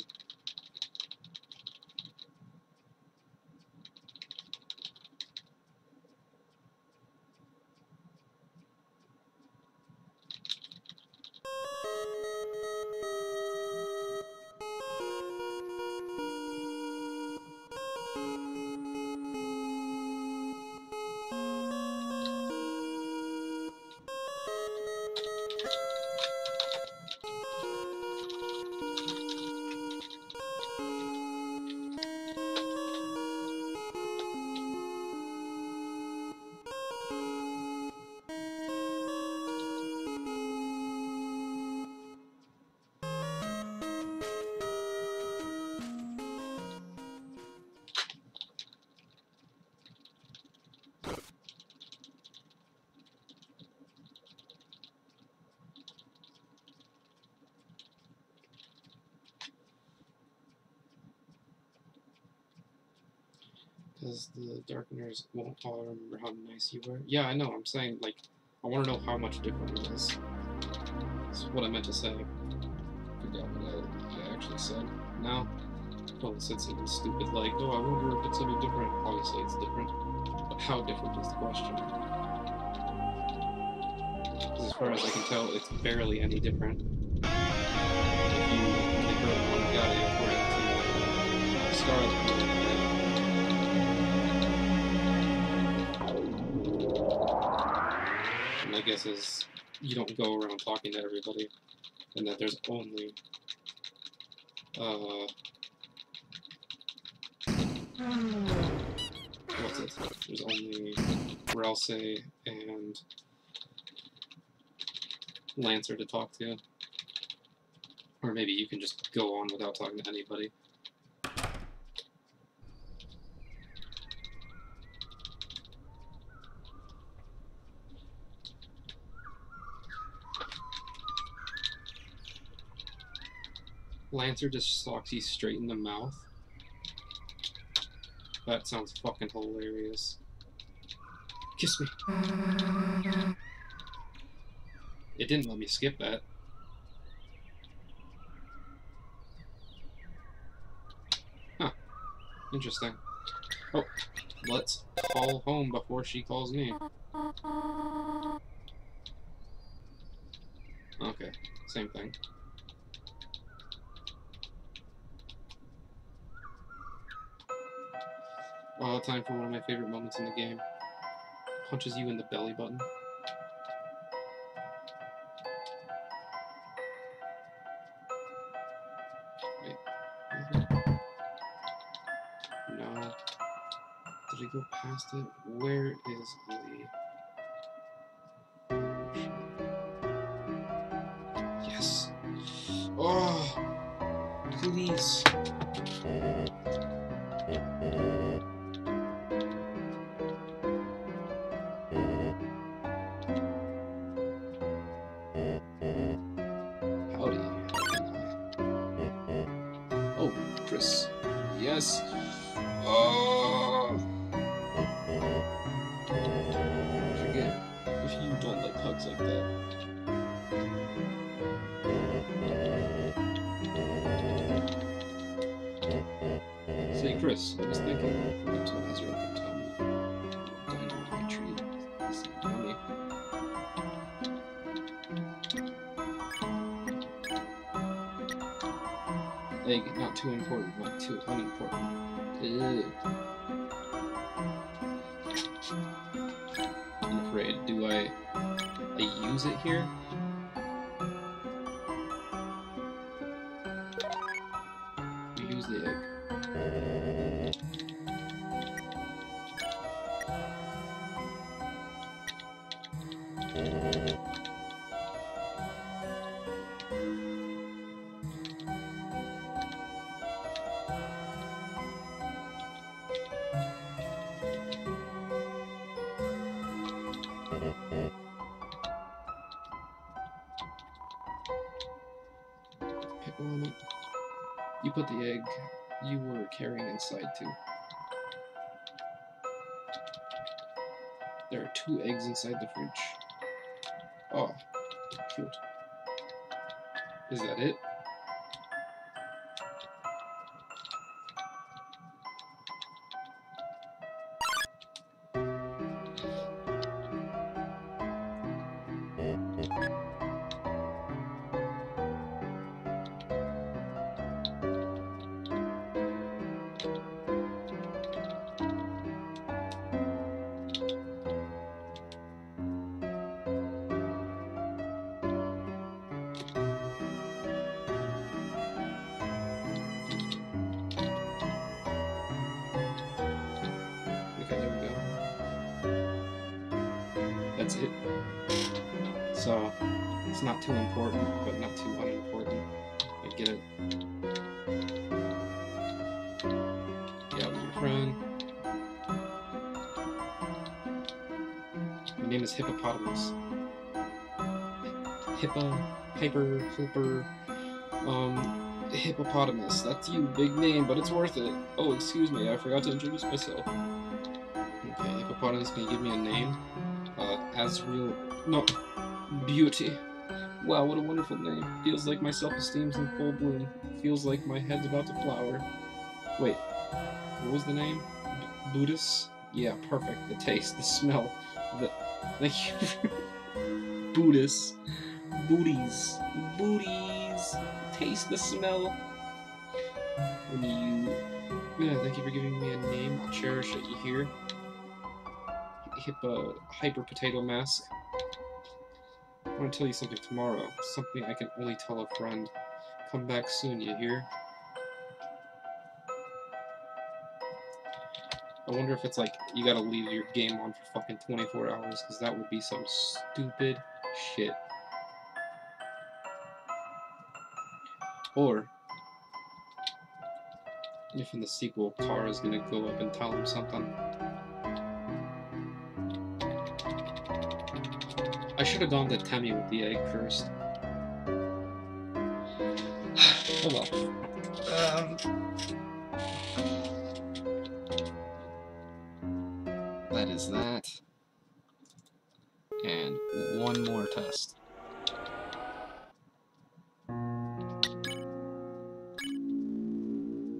Because the Darkeners won't all remember how nice you were. Yeah, I know, I'm saying, like, I want to know how much different it is. That's what I meant to say. Forgot what I actually said. Now, probably said something stupid like, oh, I wonder if it's any different. Obviously it's different. But how different is the question? Because as far as I can tell, it's barely any different. If you only heard one guy according to Scarlet Witch. My guess is you don't go around talking to everybody, and that there's only what's it? There's only Ralse and Lancer to talk to, or maybe you can just go on without talking to anybody. Lancer just socks you straight in the mouth. That sounds fucking hilarious. Kiss me. It didn't let me skip that. Huh. Interesting. Oh, let's call home before she calls me. Okay, same thing. Time for one of my favorite moments in the game. Punches you in the belly button. Wait. No. Did I go past it? Where is Lee? Yes. Oh, please. Howdy. Oh, Chris. Yes. Oh. Forget if you don't like hugs like that. Chris, I was thinking, I told Ezra at the time, diner on my tree. This is yummy. Egg, not too important, not too unimportant. Ew. I'm afraid. Do I use it here? You use the egg. Pickle on it. You put the egg you were carrying inside too. There are 2 eggs inside the fridge. Oh, cute. Is that it? That's it. So, it's not too important, but not too unimportant. I get it. Get out with your friend. My name is Hippopotamus. Hippopotamus. That's you, big name, but it's worth it. Oh, excuse me, I forgot to introduce myself. Okay, Hippopotamus, can you give me a name? Asriel... No. Beauty. Wow, what a wonderful name. Feels like my self-esteem's in full bloom. Feels like my head's about to flower. Wait, what was the name? Buddhist? Yeah, perfect. The taste, the smell, the... Thank you. Buddhist. Booties. Booties. Taste the smell. When you... Yeah, thank you for giving me a name. I'll cherish it, you hear? Hyper potato mask. I want to tell you something tomorrow. Something I can only tell a friend. Come back soon, you hear? I wonder if it's like, you gotta leave your game on for fucking 24 hours, because that would be some stupid shit. Or, if in the sequel, Kara's gonna go up and tell him something. I should have gone to Temmie with the egg first. Oh well. That is that. And one more test.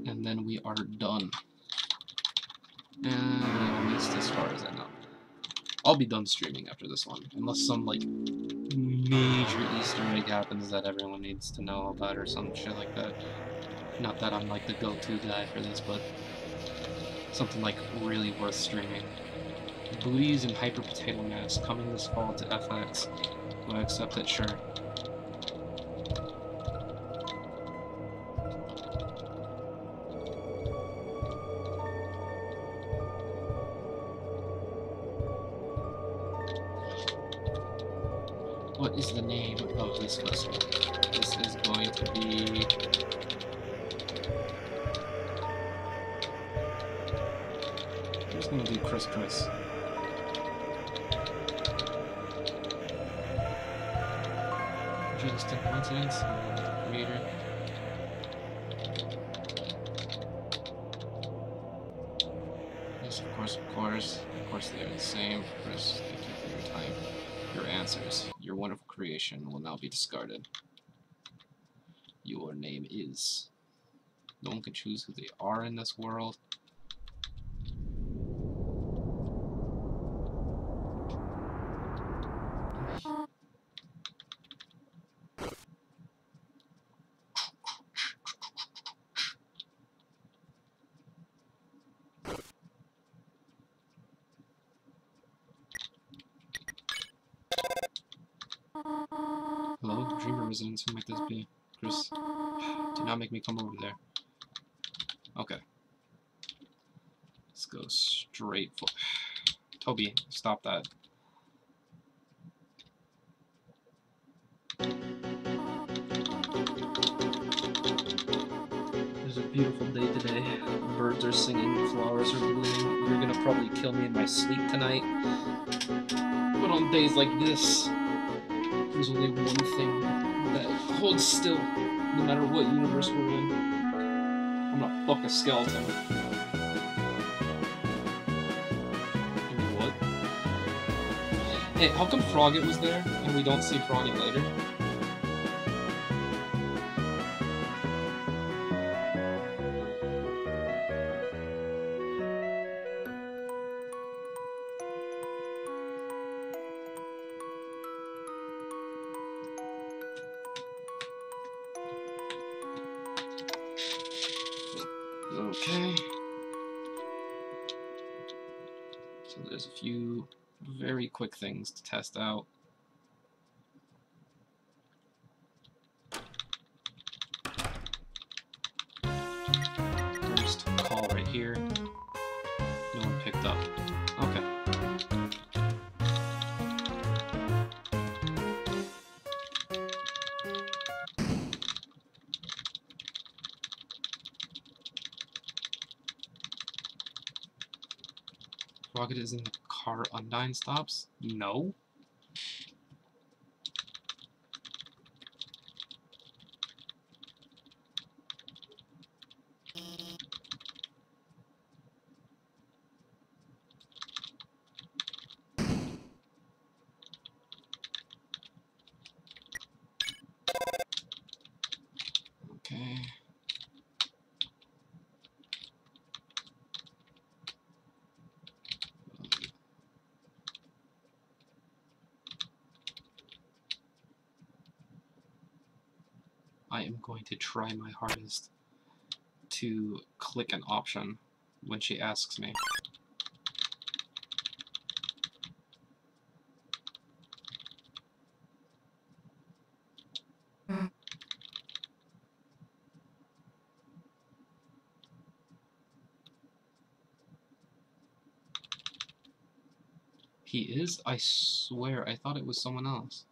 And then we are done. At least as far as I know. I'll be done streaming after this one, unless some, like, major Easter egg happens that everyone needs to know about or some shit like that. Not that I'm, like, the go-to guy for this, but something, like, really worth streaming. Booties and Hyper Potato Mask coming this fall to FX. Do I accept it? Sure. What is the name of this festival? This is going to be... I'm just going to do Chris. Just a coincidence? Creator. Yes, of course. Of course they are the same. Chris, thank you for your time. Your answers. Your wonderful creation will now be discarded. Your name is... No one can choose who they are in this world. Hello, the Dreamer residence. Who might this be? Chris, do not make me come over there. Okay. Let's go straight for... Toby, stop that. There's a beautiful day today. Birds are singing, flowers are blooming. You're gonna probably kill me in my sleep tonight. But on days like this, there's only one thing that holds still, no matter what universe we're in. I'm gonna fuck a skeleton. What? Hey, how come Frogget was there and we don't see Frogget later? Okay. So there's a few very quick things to test out. First call right here. No one picked up. Okay. Rocket is in the car. Undyne stops? No. Okay. I am going to try my hardest to click an option when she asks me. He is? I swear, I thought it was someone else.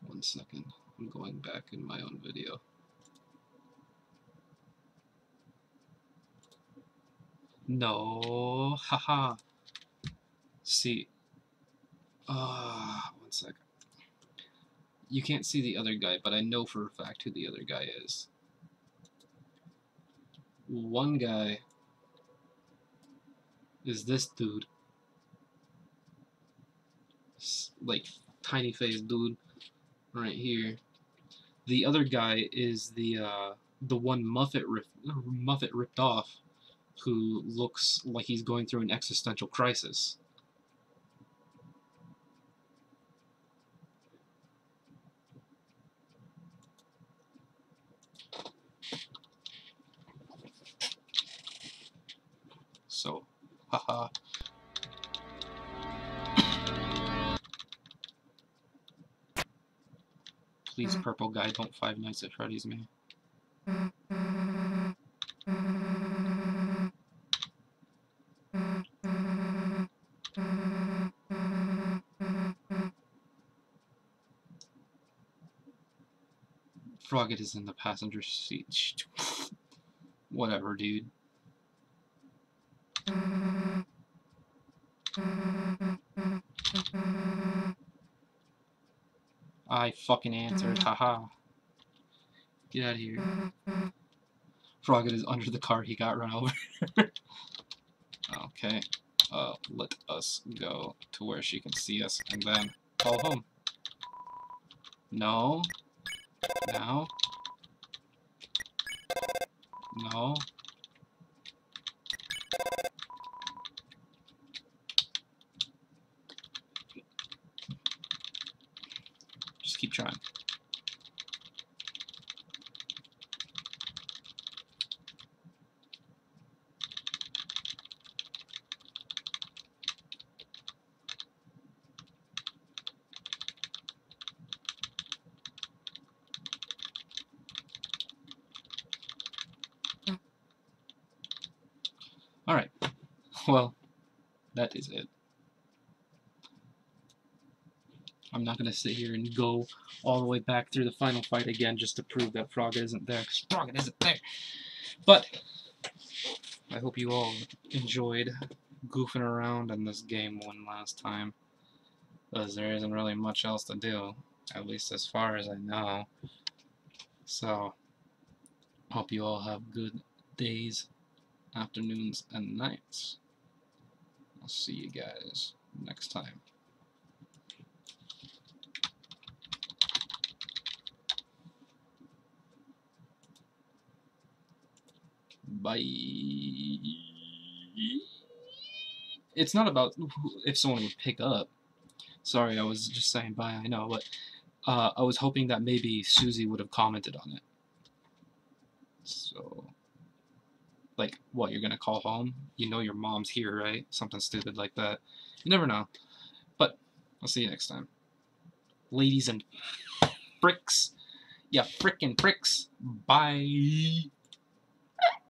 One second, I'm going back in my own video. No, haha. See, one second. You can't see the other guy, but I know for a fact who the other guy is. One guy is this dude. Like, tiny faced dude right here. The other guy is the one Muffet ripped off, who looks like he's going through an existential crisis. So, haha. Please, purple guy, don't Five Nights at Freddy's me. Frogget is in the passenger seat. Whatever, dude. I fucking answered, haha. Get out of here. Frogget is under the car, he got run over. Okay. Let us go to where she can see us and then call home. No. Now. No. Just keep trying. Alright. Well, that is it. I'm not gonna sit here and go all the way back through the final fight again just to prove that Frogget isn't there, because Frogget isn't there. But I hope you all enjoyed goofing around in this game one last time, because there isn't really much else to do, at least as far as I know. So, hope you all have good days, afternoons, and nights. I'll see you guys next time. Bye. It's not about if someone would pick up. Sorry, I was just saying bye, I know, but I was hoping that maybe Susie would have commented on it. So, like, what, you're gonna call home? You know your mom's here, right? Something stupid like that. You never know. But, I'll see you next time. Ladies and pricks. Yeah, frickin' pricks. Bye.